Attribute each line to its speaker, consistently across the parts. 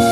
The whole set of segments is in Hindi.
Speaker 1: हेलो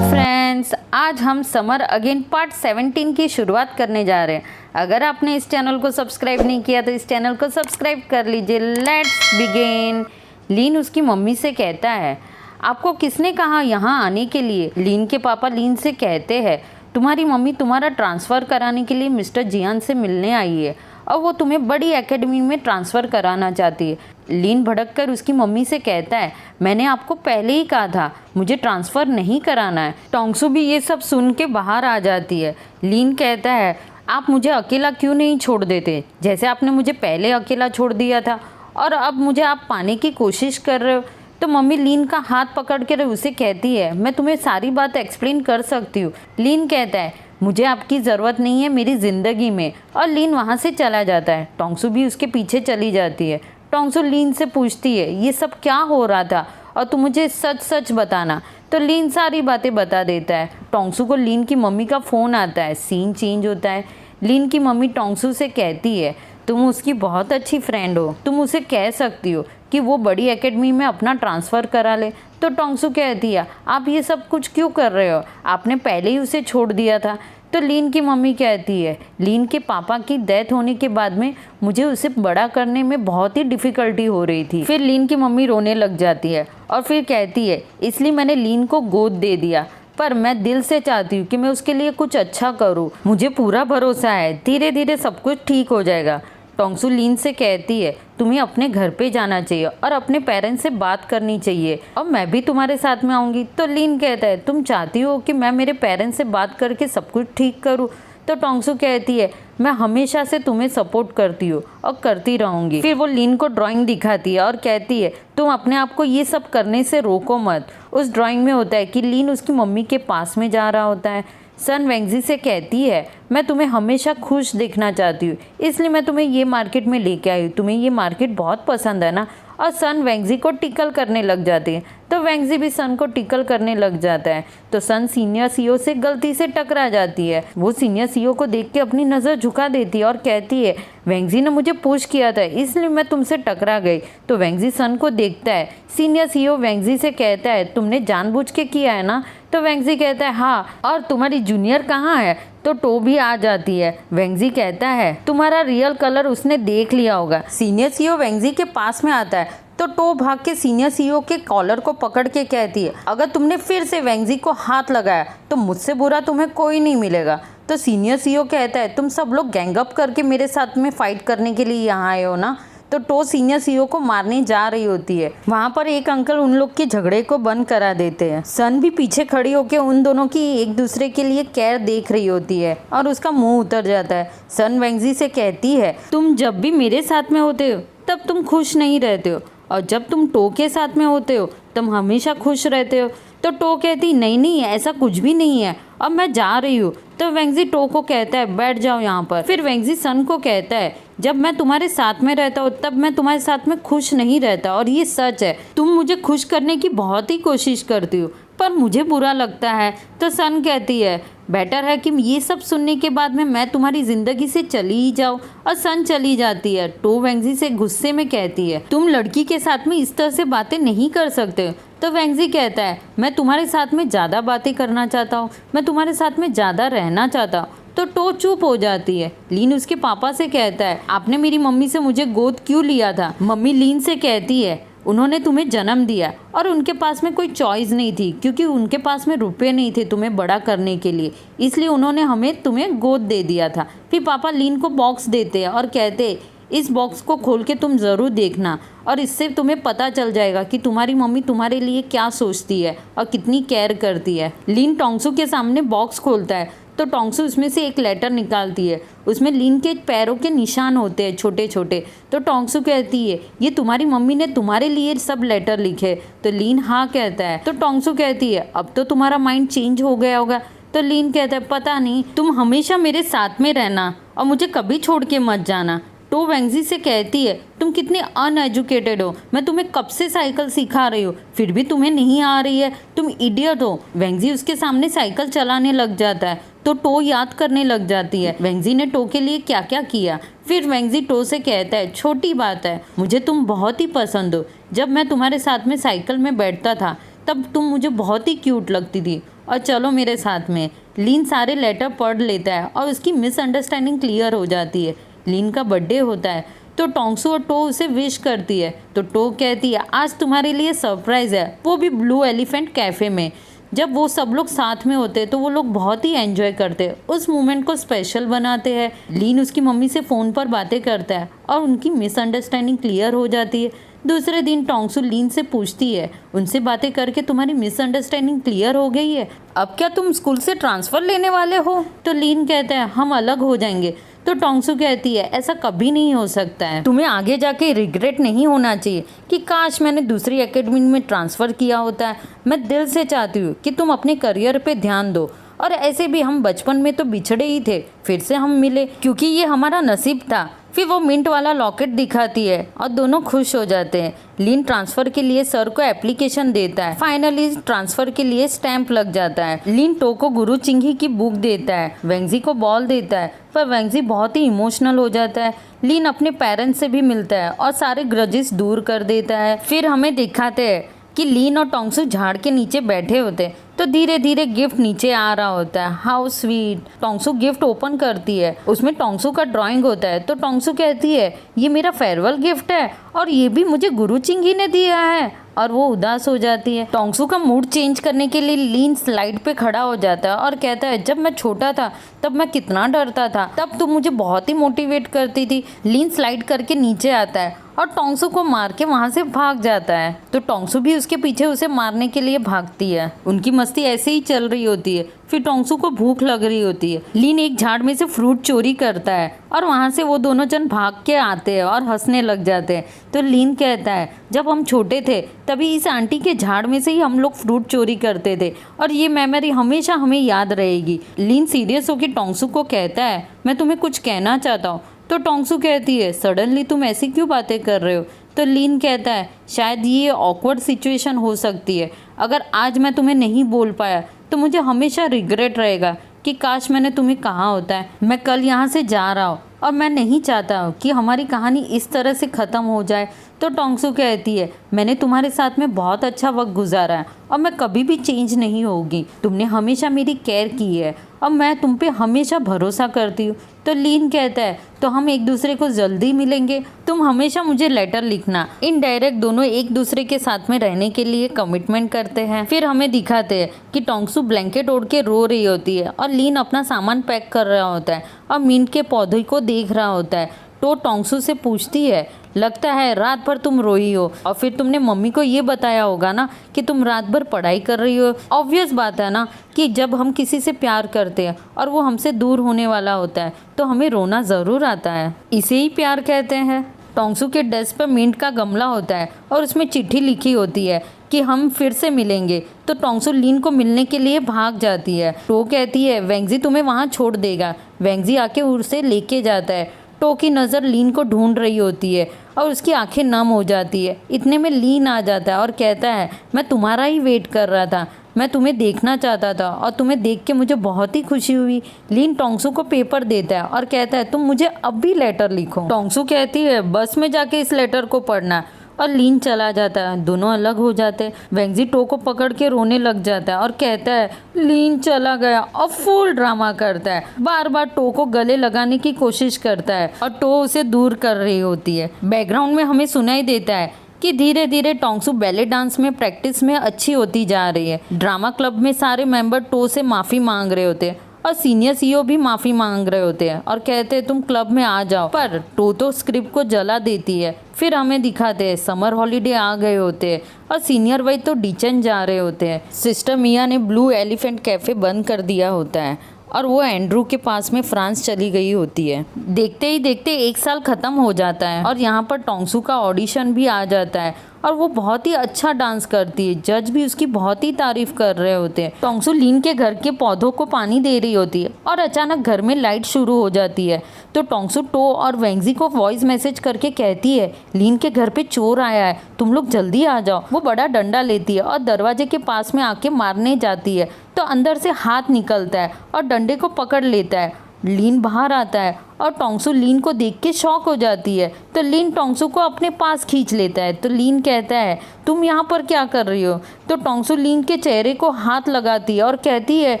Speaker 1: फ्रेंड्स, आज हम समर अगेन पार्ट 17 की शुरुआत करने जा रहे हैं। अगर आपने इस चैनल को सब्सक्राइब नहीं किया तो इस चैनल को सब्सक्राइब कर लीजिए। Let's begin. लीन उसकी मम्मी से कहता है, आपको किसने कहा यहाँ आने के लिए? लीन के पापा लीन से कहते हैं, तुम्हारी मम्मी तुम्हारा ट्रांसफ़र कराने के लिए मिस्टर जियान से मिलने आई है और वो तुम्हें बड़ी एकेडमी में ट्रांसफ़र कराना चाहती है। लीन भड़क कर उसकी मम्मी से कहता है, मैंने आपको पहले ही कहा था मुझे ट्रांसफ़र नहीं कराना है। टोंगसू भी ये सब सुन के बाहर आ जाती है। लीन कहता है, आप मुझे अकेला क्यों नहीं छोड़ देते, जैसे आपने मुझे पहले अकेला छोड़ दिया था और अब मुझे आप पाने की कोशिश कर रहे हो। तो मम्मी लीन का हाथ पकड़ कर उसे कहती है, मैं तुम्हें सारी बात एक्सप्लेन कर सकती हूँ। लीन कहता है, मुझे आपकी ज़रूरत नहीं है मेरी ज़िंदगी में, और लीन वहाँ से चला जाता है। टोंगसू भी उसके पीछे चली जाती है। टोंगसू लीन से पूछती है, ये सब क्या हो रहा था और तुम मुझे सच सच बताना। तो लीन सारी बातें बता देता है। टोंगसू को लीन की मम्मी का फ़ोन आता है। सीन चेंज होता है। लीन की मम्मी टोंगसू से कहती है, तुम उसकी बहुत अच्छी फ्रेंड हो, तुम उसे कह सकती हो कि वो बड़ी एकेडमी में अपना ट्रांसफ़र करा ले। तो टोंगसू कहती है, आप ये सब कुछ क्यों कर रहे हो, आपने पहले ही उसे छोड़ दिया था। तो लीन की मम्मी कहती है, लीन के पापा की डेथ होने के बाद में मुझे उसे बड़ा करने में बहुत ही डिफ़िकल्टी हो रही थी। फिर लीन की मम्मी रोने लग जाती है और फिर कहती है, इसलिए मैंने लीन को गोद दे दिया, पर मैं दिल से चाहती हूँ कि मैं उसके लिए कुछ अच्छा करूँ। मुझे पूरा भरोसा है धीरे धीरे सब कुछ ठीक हो जाएगा। टोंगसू लीन से कहती है, तुम्हें अपने घर पे जाना चाहिए और अपने पेरेंट्स से बात करनी चाहिए और मैं भी तुम्हारे साथ में आऊँगी। तो लीन कहता है, तुम चाहती हो कि मैं मेरे पेरेंट्स से बात करके सब कुछ ठीक करूँ? तो टोंगसू कहती है, मैं हमेशा से तुम्हें सपोर्ट करती हूँ और करती रहूँगी। फिर वो लीन को ड्राइंग दिखाती है और कहती है, तुम अपने आप को ये सब करने से रोको मत। उस ड्राइंग में होता है कि लीन उसकी मम्मी के पास में जा रहा होता है। सन वेंगजी से कहती है, मैं तुम्हें हमेशा खुश देखना चाहती हूँ, इसलिए मैं तुम्हें ये मार्केट में लेके आई हूँ। तुम्हें ये मार्केट बहुत पसंद है ना? और सन वेंगजी को टिकल करने लग जाती है। तो वेंगजी भी सन को टिकल करने लग जाता है। तो सन सीनियर सीईओ से गलती से टकरा जाती है। वो सीनियर सीईओ को देख के अपनी नज़र झुका देती है और कहती है, वेंगजी ने मुझे पुश किया था इसलिए मैं तुमसे टकरा गई। तो वेंगजी सन को देखता है। सीनियर सीईओ वेंगजी से कहता है, तुमने जानबूझ के किया है ना? तो वेंगजी कहता है, हाँ, और तुम्हारी जूनियर कहाँ है? तो टो भी आ जाती है। वेंगजी कहता है, तुम्हारा रियल कलर उसने देख लिया होगा। सीनियर सीईओ वेंगजी के पास में आता है तो टो भाग के सीनियर सीईओ के कॉलर को पकड़ के कहती है, अगर तुमने फिर से वेंगजी को हाथ लगाया तो मुझसे बुरा तुम्हें कोई नहीं मिलेगा। तो सीनियर सीईओ कहता है, तुम सब लोग गैंगअप करके मेरे साथ में फाइट करने के लिए यहाँ आए हो ना? तो टो सीनियर सीईओ को मारने जा रही होती है। वहाँ पर एक अंकल उन लोग के झगड़े को बंद करा देते हैं। सन भी पीछे खड़ी होकर उन दोनों की एक दूसरे के लिए केयर देख रही होती है और उसका मुंह उतर जाता है। सन वेंगजी से कहती है, तुम जब भी मेरे साथ में होते हो तब तुम खुश नहीं रहते हो, और जब तुम टो के साथ में होते हो तुम हमेशा खुश रहते हो। तो टो कहती, नहीं नहीं, ऐसा कुछ भी नहीं है, अब मैं जा रही हूँ। तो वेंगजी टो को कहता है, बैठ जाओ यहाँ पर। फिर वेंगजी सन को कहता है, जब मैं तुम्हारे साथ में रहता हूँ तब मैं तुम्हारे साथ में खुश नहीं रहता, और ये सच है। तुम मुझे खुश करने की बहुत ही कोशिश करती हो पर मुझे बुरा लगता है। तो सन कहती है, बेटर है कि ये सब सुनने के बाद में मैं तुम्हारी ज़िंदगी से चली ही जाऊँ। और सन चली जाती है। टो वेंगजी से गुस्से में कहती है, तुम लड़की के साथ में इस तरह से बातें नहीं कर सकते। तो वेंगजी कहता है, मैं तुम्हारे साथ में ज़्यादा बातें करना चाहता हूँ, मैं तुम्हारे साथ में ज़्यादा रहना चाहता हूँ। तो टो चुप हो जाती है। लीन उसके पापा से कहता है, आपने मेरी मम्मी से मुझे गोद क्यों लिया था? मम्मी लीन से कहती है, उन्होंने तुम्हें जन्म दिया और उनके पास में कोई चॉइस नहीं थी, क्योंकि उनके पास में रुपए नहीं थे तुम्हें बड़ा करने के लिए, इसलिए उन्होंने हमें तुम्हें गोद दे दिया था। फिर पापा लीन को बॉक्स देते हैं और कहते हैं, इस बॉक्स को खोल के तुम ज़रूर देखना और इससे तुम्हें पता चल जाएगा कि तुम्हारी मम्मी तुम्हारे लिए क्या सोचती है और कितनी केयर करती है। लीन टोंगसू के सामने बॉक्स खोलता है तो टोंगसू उसमें से एक लेटर निकालती है। उसमें लीन के पैरों के निशान होते हैं छोटे छोटे। तो टोंगसू कहती है, ये तुम्हारी मम्मी ने तुम्हारे लिए सब लेटर लिखे? तो लीन हाँ कहता है। तो टोंगसू कहती है, अब तो तुम्हारा माइंड चेंज हो गया होगा। तो लीन कहता है, पता नहीं, तुम हमेशा मेरे साथ में रहना और मुझे कभी छोड़ के मत जाना। टो वेंगजी से कहती है, तुम कितने अनएजुकेटेड हो, मैं तुम्हें कब से साइकिल सिखा रही हूँ फिर भी तुम्हें नहीं आ रही है, तुम इडियट हो। वेंगजी उसके सामने साइकिल चलाने लग जाता है तो टो याद करने लग जाती है वेंगजी ने टो के लिए क्या क्या किया। फिर वेंजी टो से कहता है, छोटी बात है, मुझे तुम बहुत ही पसंद हो। जब मैं तुम्हारे साथ में साइकिल में बैठता था तब तुम मुझे बहुत ही क्यूट लगती थी, और चलो मेरे साथ में। लीन सारे लेटर पढ़ लेता है और उसकी मिसअंडरस्टैंडिंग क्लियर हो जाती है। लीन का बर्थडे होता है तो टोंगसू और टो उसे विश करती है। तो टो कहती है, आज तुम्हारे लिए सरप्राइज़ है, वो भी ब्लू एलिफेंट कैफ़े में। जब वो सब लोग साथ में होते तो वो लोग बहुत ही एंजॉय करते, उस मोमेंट को स्पेशल बनाते हैं। लीन उसकी मम्मी से फ़ोन पर बातें करता है और उनकी मिसअंडरस्टैंडिंग क्लियर हो जाती है। दूसरे दिन टोंगसू लीन से पूछती है, उनसे बातें करके तुम्हारी मिसअंडरस्टैंडिंग क्लियर हो गई है, अब क्या तुम स्कूल से ट्रांसफ़र लेने वाले हो? तो लीन कहता है, हम अलग हो जाएंगे। तो टोंगसू कहती है, ऐसा कभी नहीं हो सकता है, तुम्हें आगे जाके रिग्रेट नहीं होना चाहिए कि काश मैंने दूसरी एकेडमी में ट्रांसफ़र किया होता है। मैं दिल से चाहती हूँ कि तुम अपने करियर पे ध्यान दो, और ऐसे भी हम बचपन में तो बिछड़े ही थे, फिर से हम मिले क्योंकि ये हमारा नसीब था। फिर वो मिंट वाला लॉकेट दिखाती है और दोनों खुश हो जाते हैं। लीन ट्रांसफ़र के लिए सर को एप्लीकेशन देता है। फाइनली ट्रांसफ़र के लिए स्टैंप लग जाता है। लीन टो को गुरु चिंगी की बुक देता है, वेंजी को बॉल देता है, पर वेंजी बहुत ही इमोशनल हो जाता है। लीन अपने पेरेंट्स से भी मिलता है और सारे ग्रजेस दूर कर देता है। फिर हमें दिखाते हैं कि लीन और टोंगसू झाड़ के नीचे बैठे होते हैं, तो धीरे धीरे गिफ्ट नीचे आ रहा होता है। How sweet. टोंगसू गिफ्ट ओपन करती है, उसमें टोंगसू का ड्राइंग होता है। तो टोंगसू कहती है, ये मेरा फेयरवेल गिफ्ट है और ये भी मुझे गुरु चिंगी ने दिया है, और वो उदास हो जाती है। टोंगसू का मूड चेंज करने के लिए लीन स्लाइड पे खड़ा हो जाता है और कहता है, जब मैं छोटा था तब मैं कितना डरता था, तब तुम मुझे बहुत ही मोटिवेट करती थी। लीन स्लाइड करके नीचे आता है और टोंगसू को मार के वहाँ से भाग जाता है। तो टोंगसू भी उसके पीछे उसे मारने के लिए भागती है। उनकी मस्ती ऐसे ही चल रही होती है। फिर टोंगसू को भूख लग रही होती है। लीन एक झाड़ में से फ्रूट चोरी करता है और वहाँ से वो दोनों जन भाग के आते हैं और हंसने लग जाते हैं। तो लीन कहता है, जब हम छोटे थे तभी इस आंटी के झाड़ में से ही हम लोग फ्रूट चोरी करते थे, और ये मेमोरी हमेशा हमें याद रहेगी। लीन सीरियस होकर टोंगसू को कहता है, मैं तुम्हें कुछ कहना चाहता हूँ। तो टोंगसू कहती है, सडनली तुम ऐसी क्यों बातें कर रहे हो? तो लीन कहता है, शायद ये ऑकवर्ड सिचुएशन हो सकती है। अगर आज मैं तुम्हें नहीं बोल पाया तो मुझे हमेशा रिग्रेट रहेगा कि काश मैंने तुम्हें कहा होता है। मैं कल यहाँ से जा रहा हूँ और मैं नहीं चाहता हूँ कि हमारी कहानी इस तरह से ख़त्म हो जाए। तो टोंगसू कहती है, मैंने तुम्हारे साथ में बहुत अच्छा वक्त गुजारा है और मैं कभी भी चेंज नहीं होगी। तुमने हमेशा मेरी केयर की है और मैं तुम पे हमेशा भरोसा करती हूँ। तो लीन कहता है, तो हम एक दूसरे को जल्दी मिलेंगे, तुम हमेशा मुझे लेटर लिखना। इनडायरेक्ट दोनों एक दूसरे के साथ में रहने के लिए कमिटमेंट करते हैं। फिर हमें दिखाते हैं कि टोंगसू ब्लैंकेट ओढ़ के रो रही होती है और लीन अपना सामान पैक कर रहा होता है और मिंट के पौधे को देख रहा होता है। तो टोंगसू से पूछती है, लगता है रात भर तुम रोई हो और फिर तुमने मम्मी को ये बताया होगा ना कि तुम रात भर पढ़ाई कर रही हो। ऑब्वियस बात है ना कि जब हम किसी से प्यार करते हैं और वो हमसे दूर होने वाला होता है तो हमें रोना ज़रूर आता है, इसे ही प्यार कहते हैं। टोंगसू के डेस्क पर मिंट का गमला होता है और उसमें चिट्ठी लिखी होती है कि हम फिर से मिलेंगे। तो टोंगसू लीन को मिलने के लिए भाग जाती है। टो कहती है, वेंजी तुम्हें वहाँ छोड़ देगा। वेंजी आके उसे लेके जाता है। टो की नज़र लीन को ढूंढ रही होती है और उसकी आंखें नम हो जाती है। इतने में लीन आ जाता है और कहता है, मैं तुम्हारा ही वेट कर रहा था, मैं तुम्हें देखना चाहता था और तुम्हें देख के मुझे बहुत ही खुशी हुई। लीन टोंगसू को पेपर देता है और कहता है, तुम मुझे अब भी लेटर लिखो। टोंगसू कहती है, बस में जाके इस लेटर को पढ़ना, और लीन चला जाता है। दोनों अलग हो जाते हैं। वेंजी टो को पकड़ के रोने लग जाता है और कहता है, लीन चला गया, और फुल ड्रामा करता है। बार बार टो को गले लगाने की कोशिश करता है और टो उसे दूर कर रही होती है। बैकग्राउंड में हमें सुनाई देता है कि धीरे धीरे टोंगसू बैले डांस में प्रैक्टिस में अच्छी होती जा रही है। ड्रामा क्लब में सारे मेंबर टो से माफ़ी मांग रहे होते हैं और सीनियर सीईओ भी माफ़ी मांग रहे होते हैं और कहते हैं, तुम क्लब में आ जाओ, पर टो तो स्क्रिप्ट को जला देती है। फिर हमें दिखाते हैं समर हॉलीडे आ गए होते हैं और सीनियर वाई तो डिचन जा रहे होते हैं। सिस्टर मिया ने ब्लू एलिफेंट कैफ़े बंद कर दिया होता है और वो एंड्रू के पास में फ्रांस चली गई होती है। देखते ही देखते 1 साल ख़त्म हो जाता है और यहाँ पर टोंगसू का ऑडिशन भी आ जाता है और वो बहुत ही अच्छा डांस करती है। जज भी उसकी बहुत ही तारीफ कर रहे होते हैं। टोंगसू लीन के घर के पौधों को पानी दे रही होती है और अचानक घर में लाइट शुरू हो जाती है। तो टोंगसू टो और वेंजी को वॉइस मैसेज करके कहती है, लीन के घर पे चोर आया है, तुम लोग जल्दी आ जाओ। वो बड़ा डंडा लेती है और दरवाजे के पास में आके मारने जाती है तो अंदर से हाथ निकलता है और डंडे को पकड़ लेता है। लीन बाहर आता है और टोंगसू लीन को देख के शॉक हो जाती है। तो लीन टोंगसू को अपने पास खींच लेता है। तो लीन कहता है तुम यहाँ पर क्या कर रही हो। तो टोंगसू लीन के चेहरे को हाथ लगाती है और कहती है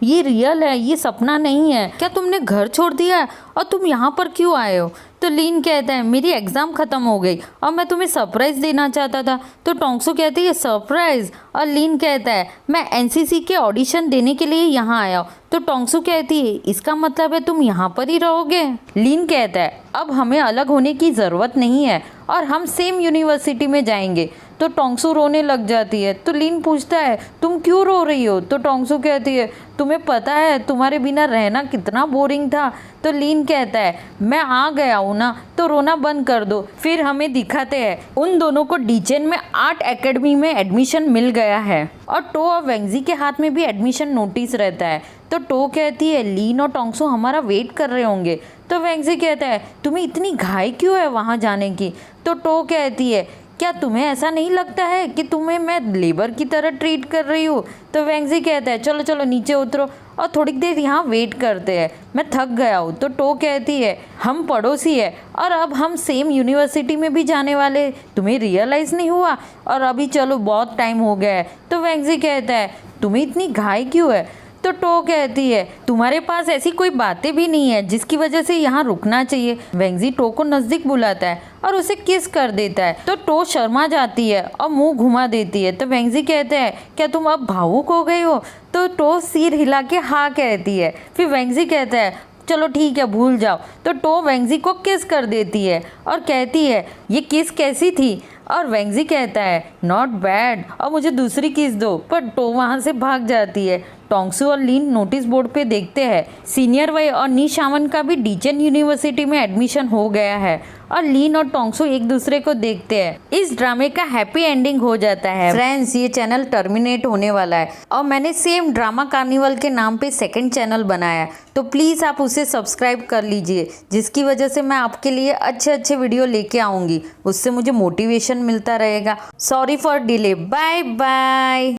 Speaker 1: ये रियल है, ये सपना नहीं है। क्या तुमने घर छोड़ दिया है और तुम यहाँ पर क्यों आए हो। तो लीन कहता है मेरी एग्ज़ाम ख़त्म हो गई और मैं तुम्हें सरप्राइज़ देना चाहता था। तो टोंगसू कहती है सरप्राइज़। और लीन कहता है मैं एनसीसी के ऑडिशन देने के लिए यहाँ आया हूँ। तो टोंगसू कहती है इसका मतलब है तुम यहाँ पर ही रहोगे। लीन कहता है अब हमें अलग होने की ज़रूरत नहीं है और हम सेम यूनिवर्सिटी में जाएंगे। तो टोंगसू रोने लग जाती है। तो लीन पूछता है तुम क्यों रो रही हो। तो टोंगसू कहती है तुम्हें पता है तुम्हारे बिना रहना कितना बोरिंग था। तो लीन कहता है मैं आ गया हूँ ना, तो रोना बंद कर दो। फिर हमें दिखाते हैं उन दोनों को डीचेन में आर्ट एकेडमी में एडमिशन मिल गया है और टो और वेंगजी के हाथ में भी एडमिशन नोटिस रहता है। तो टो कहती है लीन और टोंगसू हमारा वेट कर रहे होंगे। तो वेंगजी कहता है तुम्हें इतनी घाई क्यों है वहाँ जाने की। तो टो कहती है क्या तुम्हें ऐसा नहीं लगता है कि तुम्हें मैं लेबर की तरह ट्रीट कर रही हूँ। तो वेंगजी कहता है चलो चलो नीचे उतरो और थोड़ी देर यहाँ वेट करते हैं, मैं थक गया हूँ। तो टो कहती है हम पड़ोसी है और अब हम सेम यूनिवर्सिटी में भी जाने वाले, तुम्हें रियलाइज़ नहीं हुआ और अभी चलो बहुत टाइम हो गया है। तो वेंगजी कहता है तुम्हें इतनी घाई क्यों है। तो टो कहती है तुम्हारे पास ऐसी कोई बातें भी नहीं है जिसकी वजह से यहाँ रुकना चाहिए। वेंगजी टो को नज़दीक बुलाता है और उसे किस कर देता है। तो टो शर्मा जाती है और मुंह घुमा देती है। तो वेंगजी कहते हैं क्या तुम अब भावुक हो गई हो। तो टो सिर हिला के हाँ कहती है। फिर वेंगजी कहता है चलो ठीक है भूल जाओ। तो टो वेंगजी को किस कर देती है और कहती है ये किस कैसी थी। और वेंगजी कहता है नॉट बैड और मुझे दूसरी किस दो। पर टो वहाँ से भाग जाती है। टोंगसू और लीन नोटिस बोर्ड पे देखते हैं सीनियर वई और निशावन का भी डीचेन यूनिवर्सिटी में एडमिशन हो गया है और लीन और टोंगसू एक दूसरे को देखते हैं। इस ड्रामे का हैप्पी एंडिंग हो जाता है। फ्रेंड्स ये चैनल टर्मिनेट होने वाला है और मैंने सेम ड्रामा कार्निवल के नाम पे सेकंड चैनल बनाया है, तो प्लीज़ आप उसे सब्सक्राइब कर लीजिए जिसकी वजह से मैं आपके लिए अच्छे अच्छे वीडियो लेके आऊँगी, उससे मुझे मोटिवेशन मिलता रहेगा। Sorry for delay, bye bye.